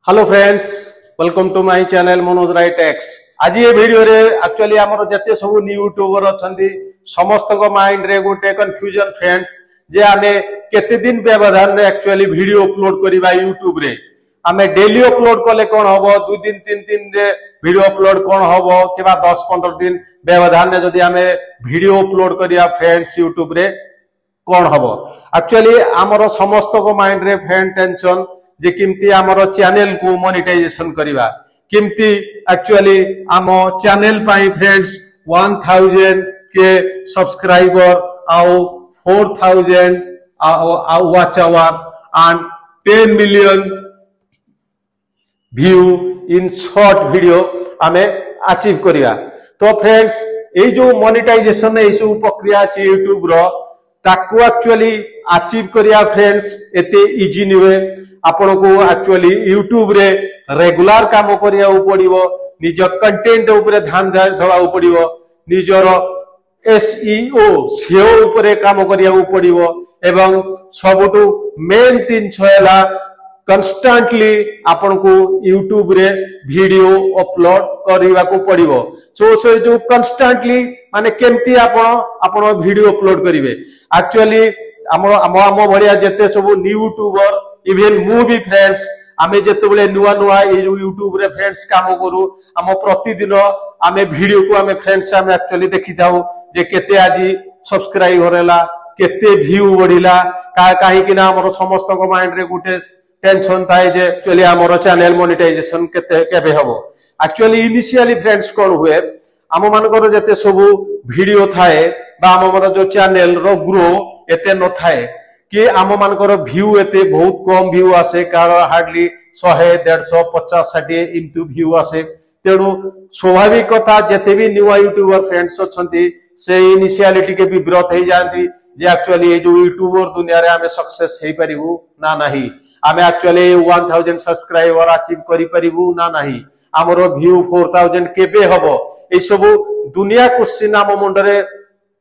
Hello friends, welcome to my channel Manoj Rai techs. आज ये video रे एक्चुअली हमर जते सब न्यू यूट्यूबर अछंती समस्त को माइंड रे गोटे कंफ्यूजन फ्रेंड्स जे आमे केते दिन व्यवधान रे एक्चुअली वीडियो अपलोड करिबा यूट्यूब रे। आमे डेली अपलोड कले कोन हबो, 2 दिन 3 दिन रे वीडियो अपलोड कोन हबो किबा 10-15 दिन व्यवधान रे जदी आमे वीडियो अपलोड करिया फ्रेंड्स यूट्यूब रे कोन हबो। एक्चुअली हमर समस्त को माइंड रे फ्रेंड टेंशन जे किमती आमर चैनल को मोनेटाइजेशन करिबा, किमती एक्चुअली आम चैनल पाई फ्रेंड्स 1000 के सब्सक्राइबर आउ 4000 watch our and 10 million view in short video आमे अचीव करिया। तो फ्रेंड्स ए जो मोनेटाइजेशन ए सब प्रक्रिया अछि यूट्यूब रो ताकू एक्चुअली अचीव करिया फ्रेंड्स एते इजी निवे। आपण को एक्चुअली यूट्यूब रे रेगुलर काम करिया पड़िबो, निज कंटेंट ऊपर ध्यान देबा पड़िबो, निजर एसईओ सेओ ऊपर काम करिया पड़िबो एवं सबटु मेन तीन छयला कंस्टेंटली आपण को यूट्यूब रे वीडियो अपलोड करिवा को पड़िबो। सो जो कंस्टेंटली माने केमती आपण वीडियो अपलोड करिवे। एक्चुअली हम भलिया जते सब न्यू यूट्यूबर इवन मु भी फ्रेंड्स आमे जते बेले नुवा नुवा ए जो यूट्यूब रे फ्रेंड्स काम करू हम प्रतिदिन आमे वीडियो को आमे फ्रेंड्स आमे एक्चुअली देखि थाउ जे केते आजी सब्सक्राइबर होला, केते व्यू बढ़िला, काहे कि ना हमर समस्त को माइंड रे गुटे टेंशन थाए जे एक्चुअली हमर चैनल मोनेटाइजेशन केते केबे हबो। एक्चुअली इनिशियली फ्रेंड्स कोन हुए हम मानकर जते सब वीडियो थाए बा हमर जो चैनल रो ग्रो एते न थाए कि आम मानकर व्यू एते बहुत कम व्यू आसे, कारण हार्डली 100-150-60 इनटू व्यू आसे। तेणु स्वाभाविक कथा जते भी न्यू यूट्यूबर फ्रेंड्स अछंती से इनिशियलिटी के विब्रत हो जाती जे एक्चुअली ये जो यूट्यूबर दुनिया रे आमे सक्सेस हे परिबू ना नाही, आमे एक्चुअली 1000 सब्सक्राइबर अचीव करि परिबू ना नाही, हमरो व्यू 4000 केबे हबो। ए सब दुनिया क्वेश्चन आम मुंडरे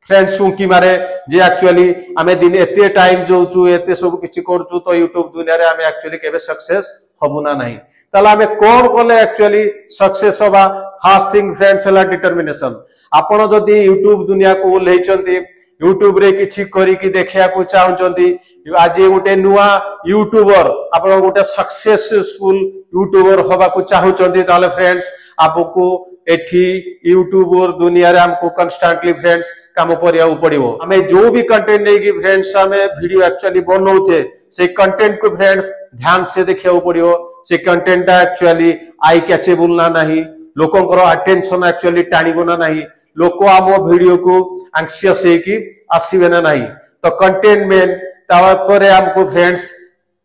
फ्रेंड्स की मारे जे एक्चुअली आमे दिन एते टाइम जोचू एते सब किछि करचू तो यूट्यूब दुनिया रे आमे एक्चुअली केबे सक्सेस हबु ना नाही। तला आमे कोन कोले एक्चुअली सक्सेस होबा फर्स्ट थिंग फ्रेंड्स हला डिटरमिनेशन। आपण जदी यूट्यूब दुनिया को लेचंती यूट्यूब रे किछि करी कि देखिया को चाहउचंती, आज गोटे नुवा यूट्यूबर आपण गोटे सक्सेसफुल यूट्यूबर होबा को चाहउचंती ताले फ्रेंड्स आपको एठी यूट्यूबर दुनिया रे हमको कंस्टेंटली फ्रेंड्स काम करिया पड़िबो। हमें जो भी कंटेंट नेकी फ्रेंड्स हमें वीडियो एक्चुअली बनौचे से कंटेंट को फ्रेंड्स ध्यान से देखिया पड़िबो। से कंटेंट एक्चुअली आई कैचेबल ना नाही, लोकंकर अटेंशन एक्चुअली टाणिबो ना नाही, लोक आम वीडियो को एंग्शियस हे कि आसीबे ना नाही। तो कंटेंट मेन तापर हमको फ्रेंड्स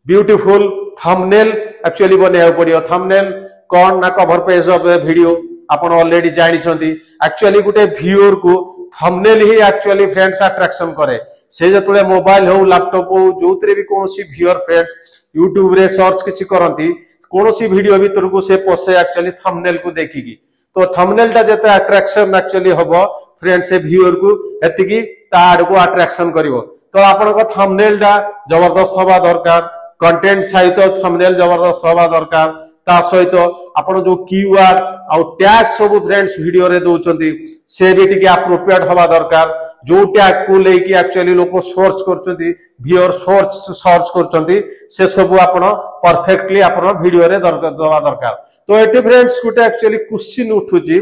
ब्यूटीफुल थंबनेल एक्चुअली बनेया पड़ियो। थंबनेल कौन ना कवर पेज ऑफ वीडियो आपण ऑलरेडी जानि छंती। एक्चुअली गुटे व्यूअर को थंबनेल ही एक्चुअली फ्रेंड्स अट्रैक्शन करे। से जतले मोबाइल हो लैपटॉप हो जोतरे भी कोनोसी व्यूअर फ्रेंड्स यूट्यूब रे सर्च किछि करंती कोनोसी वीडियो भीतर को से पसे एक्चुअली थंबनेल को देखिकी। तो थंबनेल ता जते अट्रैक्शन एक्चुअली हबो फ्रेंड्स से व्यूअर को एतिकी ताड को अट्रैक्शन करिवो। तो आपण को थंबनेल ता जबरदस्त होबा दरकार, कंटेंट सहित थंबनेल जबरदस्त होबा दरकार। ता सहित आपण जो कीवर्ड आ टैग सब फ्रेंड्स वीडियो रे दोचंती से भी टिके एप्रोप्रिएट होबा दरकार। जो टैग को लेकी एक्चुअली लोक सर्च करचंती व्यूअर सर्च करचंती से सब आपण परफेक्टली आपण वीडियो रे दवा दरकार। तो एटी फ्रेंड्स गुटे एक्चुअली क्वेश्चन उठुची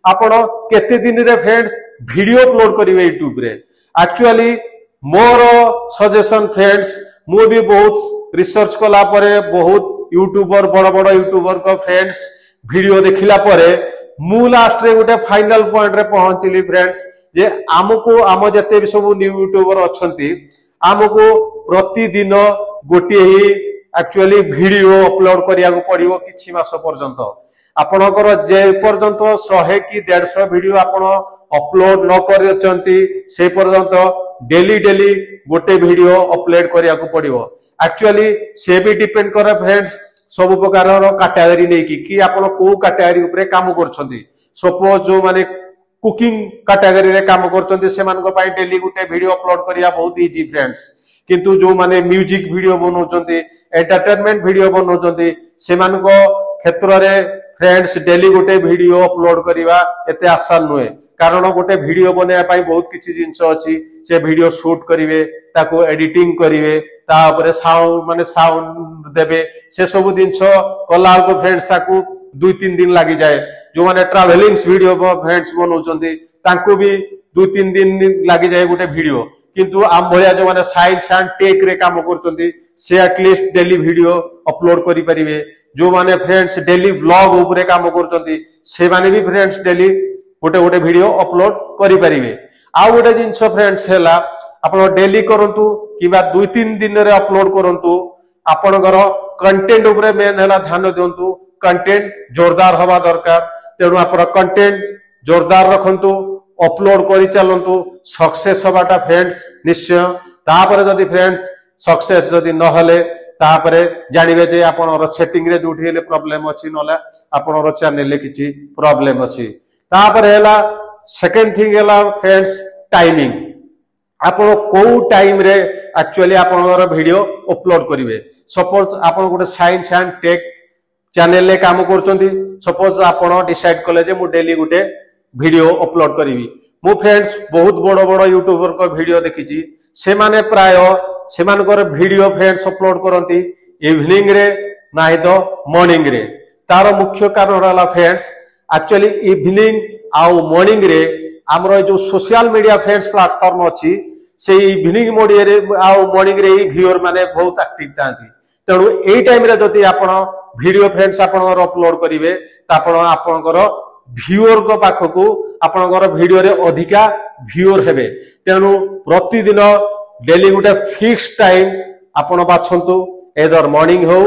आपण केते दिन रे फ्रेंड्स वीडियो अपलोड करिवे यूट्यूब रे। एक्चुअली मोर सजेशन फ्रेंड्स मु भी बहुत रिसर्च कला परे बहुत यूट्यूबर बड़ बड़ यूट्यूबर को फ्रेंड्स वीडियो देखिला परे मु लास्ट रे गोटे फाइनल पॉइंट रे पहुंचली फ्रेंड्स जे हमको आम जते भी सब न्यू यूट्यूबर अछंती हमको प्रतिदिन गोटे ही एक्चुअली वीडियो अपलोड करिया को पड़िबो किछि मास पर्यंत। आपनकर जे पर्यंत 100 कि 150 वीडियो आपण अपलोड न करचंती से पर्यंत डेली डेली गोटे वीडियो अपलोड करिया को पड़िबो। एक्चुअली से भी डिपेंड करे फ्रेंड्स सब प्रकार कैटेगरी नेकी कि आपण को कैटेगरी ऊपर काम करछंती। सपोज जो माने कुकिंग कैटेगरी रे काम करछंती से मान को पाई डेली गोटे वीडियो अपलोड करिया बहुत इजी फ्रेंड्स। किंतु जो माने म्यूजिक वीडियो बनाउचंती एंटरटेनमेंट वीडियो बनाउछंती सेमानको क्षेत्र रे फ्रेंड्स डेली गोटे वीडियो अपलोड करवा एते आसान नुहे कारण गोटे वीडियो बनैया पाई बहुत किछि जिंस अछि से वीडियो शूट करिवे ताको एडिटिंग करिवे तापरे साउंड माने साउंड देबे से सब जिंस कला को फ्रेंड्स ताको 2-3 दिन लागि जाए जो माने ट्रैवलिंग वीडियो फ्रेंड्स बनाउछंती तांको भी 2-3 दिन लागि जाए गोटे वीडियो किंतु आम भलिया जो माने साइंस एंड टेक रे काम करछंती से एटलीस्ट डेली वीडियो अपलोड करि परिवे जो माने फ्रेंड्स डेली व्लॉग ऊपर काम करछंती से माने भी फ्रेंड्स डेली गोटे गोटे वीडियो अपलोड करि परिवे आ गोटे जिंस फ्रेंड्स हैला आपण डेली करंतु किबा 2-3 दिन रे अपलोड करंतु आपनकर कंटेंट ऊपर मेन हैला ध्यान दियंतु कंटेंट जोरदार हवा दरकार तेणु आपण कंटेंट जोरदार रखंतु अपलोड करि चलंतु सक्सेस हवाटा फ्रेंड्स निश्चय तापर जदी फ्रेंड्स सक्सेस जदी न हले तापरे जानिबे जे आपनर सेटिंग रे जोठी हेले प्रॉब्लम अछि नला आपनर चैनल ले किछि प्रॉब्लम अछि तापरे हैला सेकंड थिंग हैला फ्रेंड्स टाइमिंग आपण को टाइम रे एक्चुअली आपनर वीडियो अपलोड करिवे सपोज आपण गोटे साइंस एंड टेक चैनल ले काम करचंती सपोज आपण डिसाइड कले जे मु डेली गोटे वीडियो अपलोड करिवि मु फ्रेंड्स बहुत बड़ बड़ यूट्यूबर को वीडियो देखिछि से माने प्राय सेमानकर वीडियो फ्रेंड्स अपलोड करंती इवनिंग रे नाही तो मॉर्निंग रे तार मुख्य कारण होला फ्रेंड्स एक्चुअली इवनिंग आउ मॉर्निंग रे हमरो जो सोशल मीडिया फ्रेंड्स प्लेटफॉर्म अछि से इवनिंग मोडियो रे आउ मॉर्निंग रे व्यूअर माने बहुत एक्टिव थांती तेणु एई टाइम रे जति आपण वीडियो फ्रेंड्स आपनकर अपलोड करिवे तापण आपनकर व्यूअर को पाखकू आपनकर वीडियो रे अधिका व्यूअर हेबे तेणु प्रतिदिन डेली गोटे फिक्स टाइम आपण बाछंतु एदर मॉर्निंग हो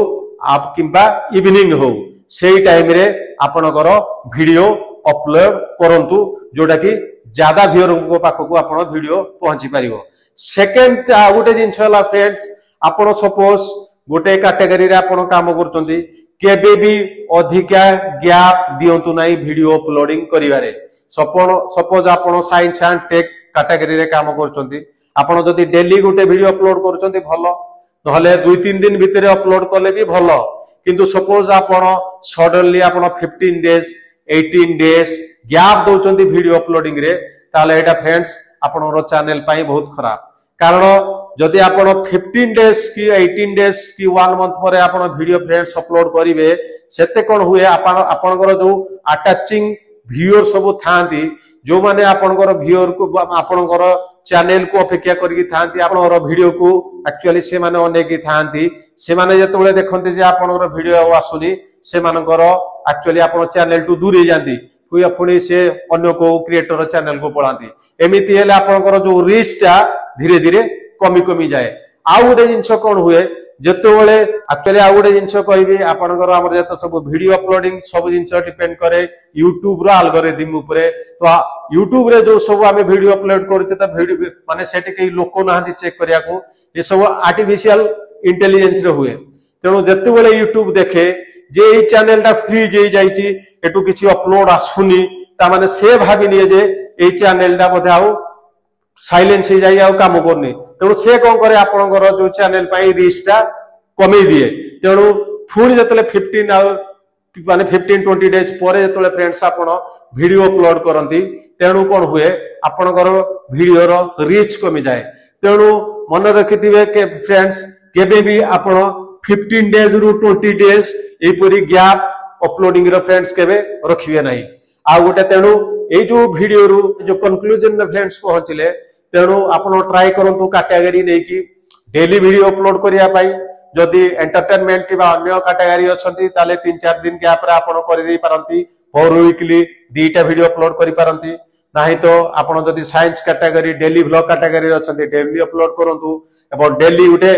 आप किंबा इवनिंग हो सेही टाइम रे आपनकर वीडियो अपलोड करंतु जोटा कि ज्यादा व्यूअर को पाखकू आपण वीडियो पहुंची परिवो सेकंड आ गोटे जिंस होला फ्रेंड्स आपण सपोज गोटे कैटेगरी रे आपण काम करचंती केबे भी अधिका गैप दियंतु नाही वीडियो अपलोडिंग करिवारे सपोज आपण साइंस एंड टेक कैटेगरी रे काम करचंती आपण जदि डेली गोटे वीडियो अपलोड करचंती भलो नहले 2-3 दिन भितरे अपलोड करले भी भलो किंतु सपोज आपण सडनली आपण 15 डेज 18 डेज गैप दोचंती वीडियो अपलोडिंग रे ताले एटा फ्रेंड्स आपनरो चैनल पाई बहुत खराब कारण जदि आपण 15 डेज की 18 डेज की 1 मंथ परे आपण वीडियो फ्रेंड्स अपलोड करिवे सेते कोन हुए आपनकर जो अटैचिंग व्यूअर सब थांती जो माने आपनकर व्यूअर को आपनकर चैनल को अपेक्षा करके थांती आपनकर वीडियो को एक्चुअली से माने अनेकी थांती से माने जेतबेले देखंती जे आपनकर वीडियो आसुनी से मानकर एक्चुअली आपन चैनल टू दूर हे जांती पुणी से अन्य को क्रिएटर चैनल को पळांती एमिति हेले आपनकर जो रीच ता धीरे धीरे कमी कमी जाए आउ गोटे जिंस कोन हुए जेतेबेले एक्चुअली आउ गोटे जिंस कहबी आपनकर हमर जत सब वीडियो अपलोडिंग सब जिंस डिपेंड करे यूट्यूब रो एल्गोरिथम ऊपरे तो यूट्यूब रे जो सब आमे वीडियो अपलोड करते त वीडियो माने सेटे के लोक नाहंती चेक करिया को ये सब आर्टिफिशियल इंटेलिजेंस रे हुए तेणु जेतेबेले यूट्यूब देखे जे ई चैनल ता फ्री जे जाईची एटू किछि अपलोड आसुनी ता माने से भाबी निए जे ए चैनल ता बोधे आउ साइलेंस हो जाए काम करनी तेणु से कौन करे आपनकर जो चैनल पाई रीच टा कमे दिए तेणु पुणी जतले 15 माने 15-20 डेज पर जतले फ्रेंड्स आपण वीडियो अपलोड करंती तेणु कौन हुए आपनकर वीडियो रो रीच कमी जाए तेणु मन रखिथिबे के फ्रेंड्स केबे भी आपण 15 डेज रु 20 डेज एपरी गैप अपलोडिंग रो फ्रेंड्स केबे रखिबे नाही आ गोटे तेणु ए जो वीडियो रु जो कंक्लूजन में फ्रेंड्स पहुंचले तेणु आपण ट्राई करंतु कैटेगरी नै कि डेली वीडियो अपलोड करिया पाई जदि एंटरटेनमेंट किबा अन्य कैटेगरी अछंती ताले 3-4 दिन गैप रे आपण करि दै पारंती पर वीकली 2टा वीडियो अपलोड करि पारंती नाही तो आपण जदि science category daily vlog category अछंती डेली अपलोड करंतु एबो डेली उठे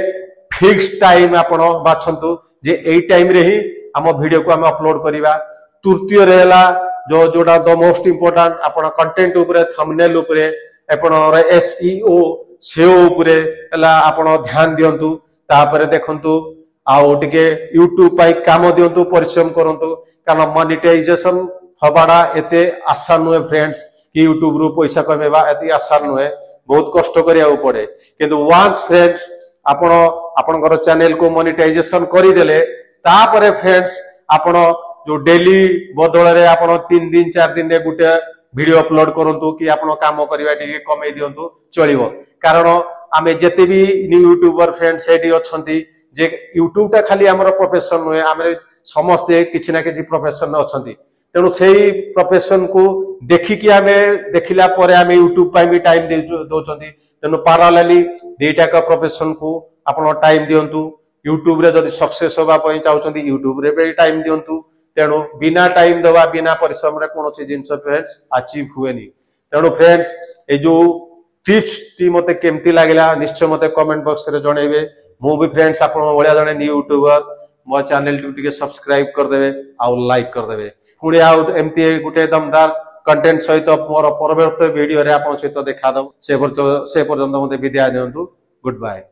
फिक्स टाइम आपण बाछंतु जे एई टाइम रे ही हम वीडियो को हम अपलोड करिवा तृतीय रहेला जो जोडा द मोस्ट इंपोर्टेंट आपण कंटेंट ऊपर थंबनेल ऊपर आपण एसईओ सेओ ऊपर हला आपण ध्यान दियंतु तापरे देखंतु आउ टिके यूट्यूब पाई काम दियंतु परिश्रम करंतु कारण मोनेटाइजेशन हबाडा एते आसान नुहे फ्रेंड्स कि यूट्यूब रु पैसा कमेबा एते आसान नुहे बहुत कष्ट करिया पड़े किंतु वांस फ्रेंड्स आपण आपणकर चैनल को मोनेटाइजेशन करदेले तापरे फ्रेंड्स आपण जो डेली बदल रे आपण 3 दिन 4 दिन रे गुटे वीडियो अपलोड करंतु कि आपण काम करबा टिके कमे दियंतु चलिबो कारण आमे जते भी न्यू यूट्यूबर फ्रेंड्स एडी अछंती जे यूट्यूब टा खाली हमर प्रोफेशन नुहे आमे समस्त किछि ना किछि प्रोफेशन अछंती तेणु सेही प्रोफेशन को देखिकी आमे देखिला परे आमे यूट्यूब पाई भी टाइम दउचंती तेणु पैरेलली दुईटा का प्रोफेशन को आपण टाइम दियंतु यूट्यूब रे जदि सक्सेस होबा पई चाहउचंती यूट्यूब रे भी टाइम दियंतु तेणु बिना टाइम दवा बिना परिश्रम रे कोनोसी जिंस फ्रेंड्स अचीव हुएनी तेणु फ्रेंड्स ए जो टिप्स टी मते केमती लागला निश्चय मते कमेंट बॉक्स रे जणेबे मु भी फ्रेंड्स आपण ओळिया जणे न्यू यूट्यूबर मो चैनल टू टिके सब्सक्राइब कर देबे आ लाइक कर देबे पुणी आ एमती गुटे दमदार कंटेंट सहित मोर परवर्ती वीडियो रे आपण सहित देखा दम से पर्यंत मते विदाय दियंतु गुड बाय।